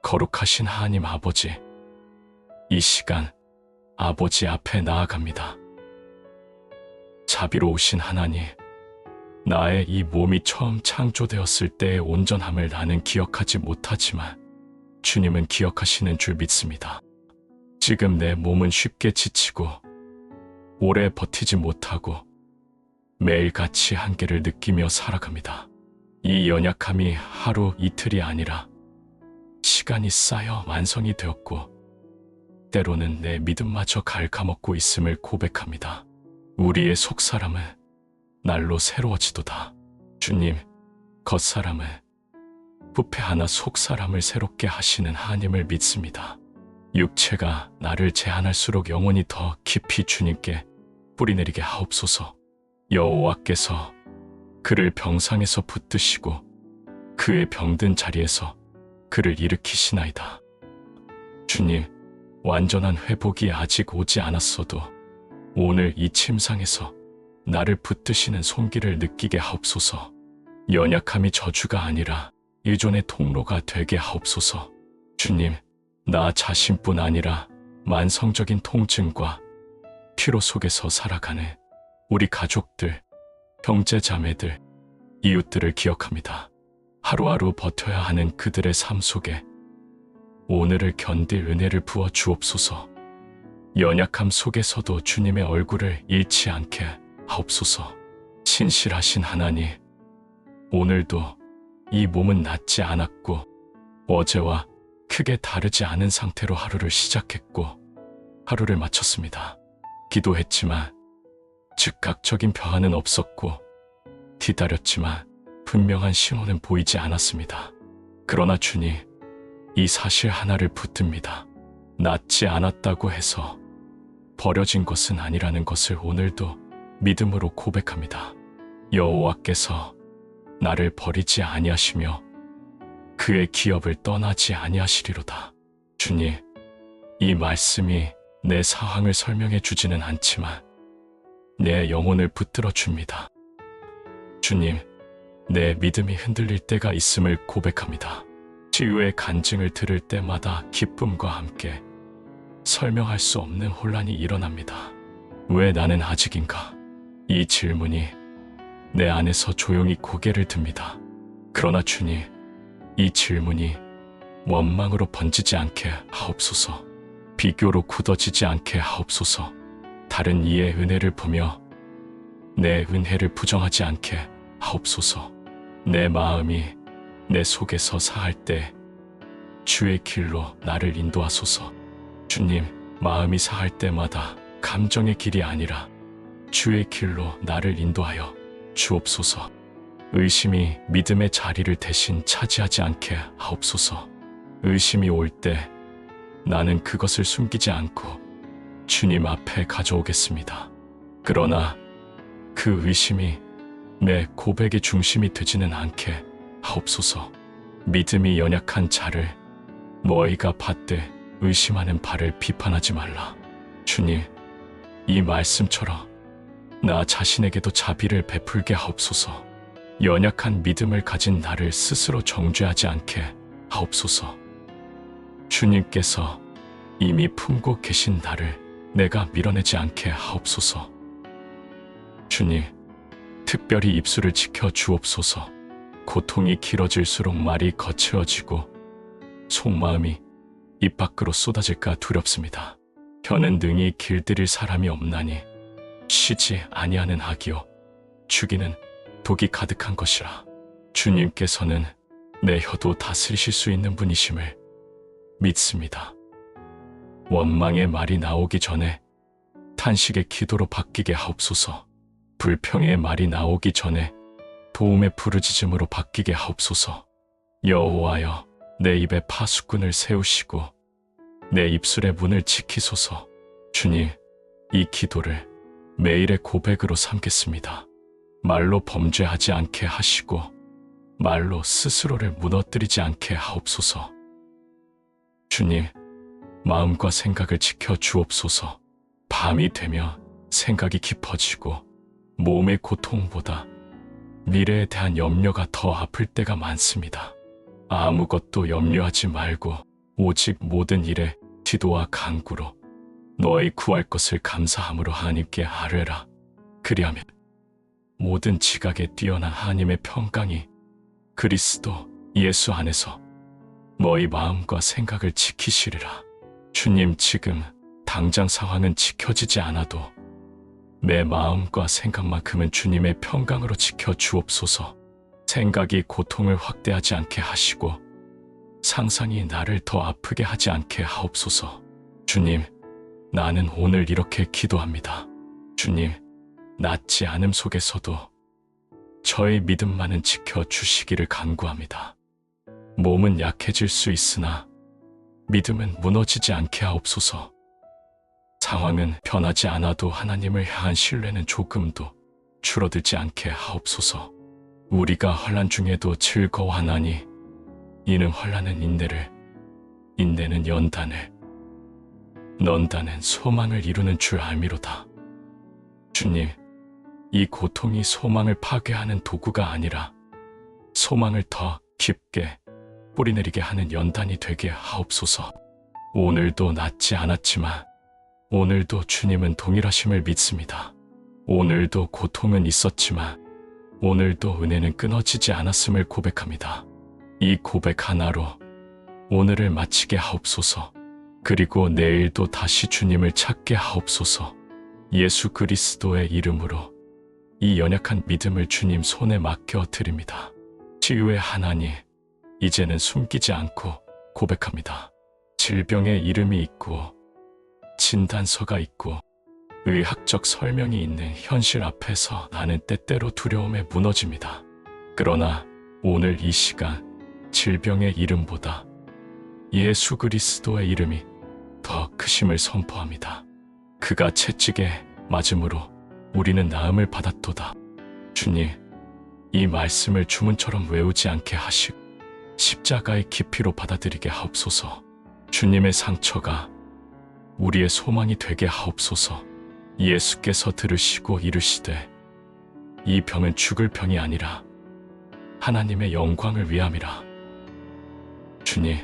거룩하신 하나님 아버지, 이 시간 아버지 앞에 나아갑니다. 자비로우신 하나님, 나의 이 몸이 처음 창조되었을 때의 온전함을 나는 기억하지 못하지만 주님은 기억하시는 줄 믿습니다. 지금 내 몸은 쉽게 지치고 오래 버티지 못하고 매일같이 한계를 느끼며 살아갑니다. 이 연약함이 하루 이틀이 아니라 시간이 쌓여 완성이 되었고 때로는 내 믿음마저 갉아먹고 있음을 고백합니다. 우리의 속사람은 날로 새로워지도다. 주님, 겉사람은 부패하나 속사람을 새롭게 하시는 하나님을 믿습니다. 육체가 나를 제한할수록 영혼이 더 깊이 주님께 뿌리내리게 하옵소서. 여호와께서 그를 병상에서 붙드시고 그의 병든 자리에서 그를 일으키시나이다. 주님, 완전한 회복이 아직 오지 않았어도 오늘 이 침상에서 나를 붙드시는 손길을 느끼게 하옵소서. 연약함이 저주가 아니라 의존의 통로가 되게 하옵소서. 주님, 나 자신뿐 아니라 만성적인 통증과 피로 속에서 살아가는 우리 가족들, 형제 자매들, 이웃들을 기억합니다. 하루하루 버텨야 하는 그들의 삶 속에 오늘을 견딜 은혜를 부어 주옵소서. 연약함 속에서도 주님의 얼굴을 잃지 않게 하옵소서. 신실하신 하나님, 오늘도 이 몸은 낫지 않았고 어제와 크게 다르지 않은 상태로 하루를 시작했고 하루를 마쳤습니다. 기도했지만 즉각적인 변화는 없었고 기다렸지만 분명한 신호는 보이지 않았습니다. 그러나 주님, 이 사실 하나를 붙듭니다. 낫지 않았다고 해서 버려진 것은 아니라는 것을 오늘도 믿음으로 고백합니다. 여호와께서 나를 버리지 아니하시며 그의 기업을 떠나지 아니하시리로다. 주님, 이 말씀이 내 상황을 설명해 주지는 않지만 내 영혼을 붙들어 줍니다. 주님, 내 믿음이 흔들릴 때가 있음을 고백합니다. 치유의 간증을 들을 때마다 기쁨과 함께 설명할 수 없는 혼란이 일어납니다. 왜 나는 아직인가? 이 질문이 내 안에서 조용히 고개를 듭니다. 그러나 주님, 이 질문이 원망으로 번지지 않게 하옵소서. 비교로 굳어지지 않게 하옵소서. 다른 이의 은혜를 보며 내 은혜를 부정하지 않게 하옵소서. 내 마음이 내 속에서 상할 때 주의 길로 나를 인도하소서. 주님, 마음이 상할 때마다 감정의 길이 아니라 주의 길로 나를 인도하여 주옵소서. 의심이 믿음의 자리를 대신 차지하지 않게 하옵소서. 의심이 올 때 나는 그것을 숨기지 않고 주님 앞에 가져오겠습니다. 그러나 그 의심이 내 고백의 중심이 되지는 않게 하옵소서. 믿음이 연약한 자를 너희가 받되 의심하는 바를 비판하지 말라. 주님, 이 말씀처럼 나 자신에게도 자비를 베풀게 하옵소서. 연약한 믿음을 가진 나를 스스로 정죄하지 않게 하옵소서. 주님께서 이미 품고 계신 나를 내가 밀어내지 않게 하옵소서. 주님, 특별히 입술을 지켜 주옵소서. 고통이 길어질수록 말이 거칠어지고 속마음이 입 밖으로 쏟아질까 두렵습니다. 혀는 능히 길들일 사람이 없나니 쉬지 아니하는 악이요 죽이는 독이 가득한 것이라. 주님께서는 내 혀도 다스리실 수 있는 분이심을 믿습니다. 원망의 말이 나오기 전에 탄식의 기도로 바뀌게 하옵소서. 불평의 말이 나오기 전에 도움의 부르짖음으로 바뀌게 하옵소서. 여호와여, 내 입에 파수꾼을 세우시고 내 입술의 문을 지키소서. 주님, 이 기도를 매일의 고백으로 삼겠습니다. 말로 범죄하지 않게 하시고 말로 스스로를 무너뜨리지 않게 하옵소서. 주님, 마음과 생각을 지켜 주옵소서. 밤이 되면 생각이 깊어지고 몸의 고통보다 미래에 대한 염려가 더 아플 때가 많습니다. 아무것도 염려하지 말고 오직 모든 일에 기도와 간구로 너희 구할 것을 감사함으로 하나님께 아뢰라. 그리하면 모든 지각에 뛰어난 하나님의 평강이 그리스도 예수 안에서 너희 마음과 생각을 지키시리라. 주님, 지금 당장 상황은 지켜지지 않아도 내 마음과 생각만큼은 주님의 평강으로 지켜 주옵소서. 생각이 고통을 확대하지 않게 하시고 상상이 나를 더 아프게 하지 않게 하옵소서. 주님, 나는 오늘 이렇게 기도합니다. 주님, 낫지 않음 속에서도 저의 믿음만은 지켜주시기를 간구합니다. 몸은 약해질 수 있으나 믿음은 무너지지 않게 하옵소서. 상황은 변하지 않아도 하나님을 향한 신뢰는 조금도 줄어들지 않게 하옵소서. 우리가 환난 중에도 즐거워하나니 이는 환난은 인내를, 인내는 연단을, 연단은 소망을 이루는 줄 알미로다. 주님, 이 고통이 소망을 파괴하는 도구가 아니라 소망을 더 깊게 뿌리내리게 하는 연단이 되게 하옵소서. 오늘도 낫지 않았지만 오늘도 주님은 동일하심을 믿습니다. 오늘도 고통은 있었지만 오늘도 은혜는 끊어지지 않았음을 고백합니다. 이 고백 하나로 오늘을 마치게 하옵소서. 그리고 내일도 다시 주님을 찾게 하옵소서. 예수 그리스도의 이름으로 이 연약한 믿음을 주님 손에 맡겨 드립니다. 치유의 하나님, 이제는 숨기지 않고 고백합니다. 질병의 이름이 있고 진단서가 있고 의학적 설명이 있는 현실 앞에서 나는 때때로 두려움에 무너집니다. 그러나 오늘 이 시간 질병의 이름보다 예수 그리스도의 이름이 더 크심을 선포합니다. 그가 채찍에 맞음으로 우리는 나음을 받았도다. 주님, 이 말씀을 주문처럼 외우지 않게 하시고 십자가의 깊이로 받아들이게 하옵소서. 주님의 상처가 우리의 소망이 되게 하옵소서. 예수께서 들으시고 이르시되 이 병은 죽을 병이 아니라 하나님의 영광을 위함이라. 주님,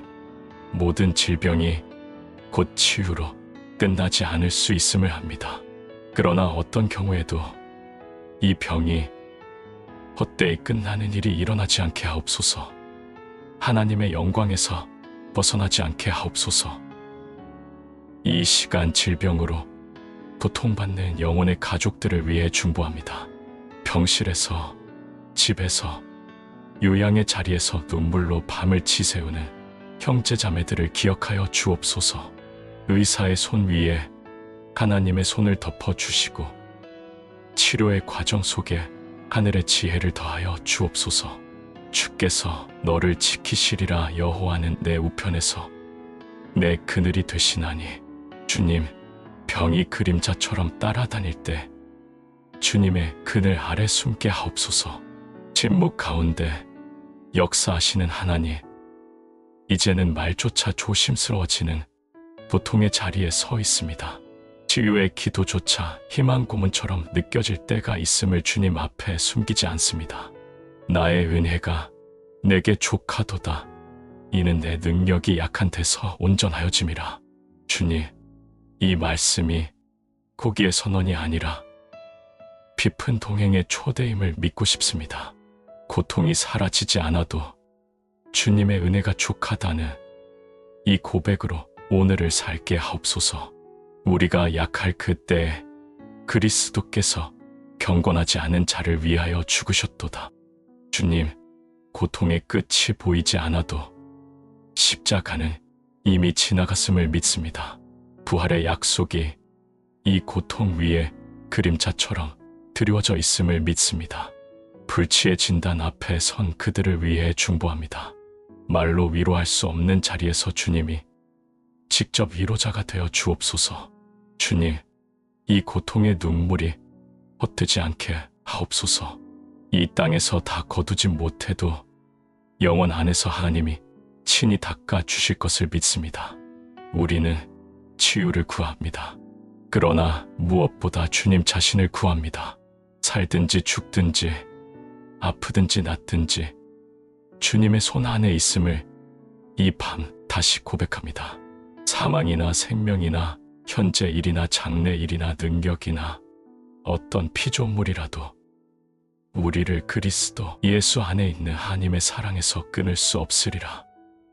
모든 질병이 곧 치유로 끝나지 않을 수 있음을 압니다. 그러나 어떤 경우에도 이 병이 헛되이 끝나는 일이 일어나지 않게 하옵소서. 하나님의 영광에서 벗어나지 않게 하옵소서. 이 시간 질병으로 고통받는 영혼의 가족들을 위해 중보합니다. 병실에서, 집에서, 요양의 자리에서 눈물로 밤을 지새우는 형제자매들을 기억하여 주옵소서. 의사의 손 위에 하나님의 손을 덮어주시고 치료의 과정 속에 하늘의 지혜를 더하여 주옵소서. 주께서 너를 지키시리라. 여호와는 내 우편에서 내 그늘이 되시나니. 주님, 병이 그림자처럼 따라다닐 때 주님의 그늘 아래 숨게 하옵소서. 침묵 가운데 역사하시는 하나님, 이제는 말조차 조심스러워지는 고통의 자리에 서 있습니다. 치유의 기도조차 희망 고문처럼 느껴질 때가 있음을 주님 앞에 숨기지 않습니다. 나의 은혜가 내게 족하도다. 이는 내 능력이 약한 데서 온전하여짐이라. 주님, 이 말씀이 고기의 선언이 아니라 깊은 동행의 초대임을 믿고 싶습니다. 고통이 사라지지 않아도 주님의 은혜가 족하다는 이 고백으로 오늘을 살게 하옵소서. 우리가 약할 그때에 그리스도께서 경건하지 않은 자를 위하여 죽으셨도다. 주님, 고통의 끝이 보이지 않아도 십자가는 이미 지나갔음을 믿습니다. 부활의 약속이 이 고통 위에 그림자처럼 드리워져 있음을 믿습니다. 불치의 진단 앞에 선 그들을 위해 중보합니다. 말로 위로할 수 없는 자리에서 주님이 직접 위로자가 되어 주옵소서. 주님, 이 고통의 눈물이 헛되지 않게 하옵소서. 이 땅에서 다 거두지 못해도 영원 안에서 하나님이 친히 닦아 주실 것을 믿습니다. 우리는 치유를 구합니다. 그러나 무엇보다 주님 자신을 구합니다. 살든지 죽든지 아프든지 낫든지 주님의 손 안에 있음을 이 밤 다시 고백합니다. 사망이나 생명이나 현재 일이나 장래 일이나 능력이나 어떤 피조물이라도 우리를 그리스도 예수 안에 있는 하나님의 사랑에서 끊을 수 없으리라.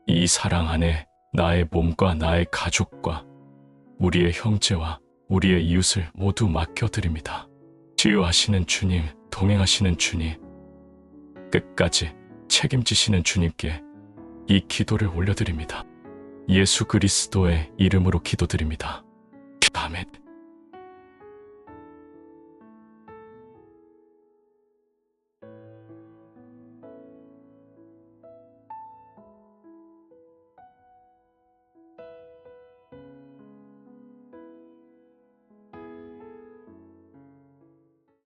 이 사랑 안에 나의 몸과 나의 가족과 우리의 형제와 우리의 이웃을 모두 맡겨드립니다. 치유하시는 주님, 동행하시는 주님, 끝까지 책임지시는 주님께 이 기도를 올려드립니다. 예수 그리스도의 이름으로 기도드립니다. 아멘.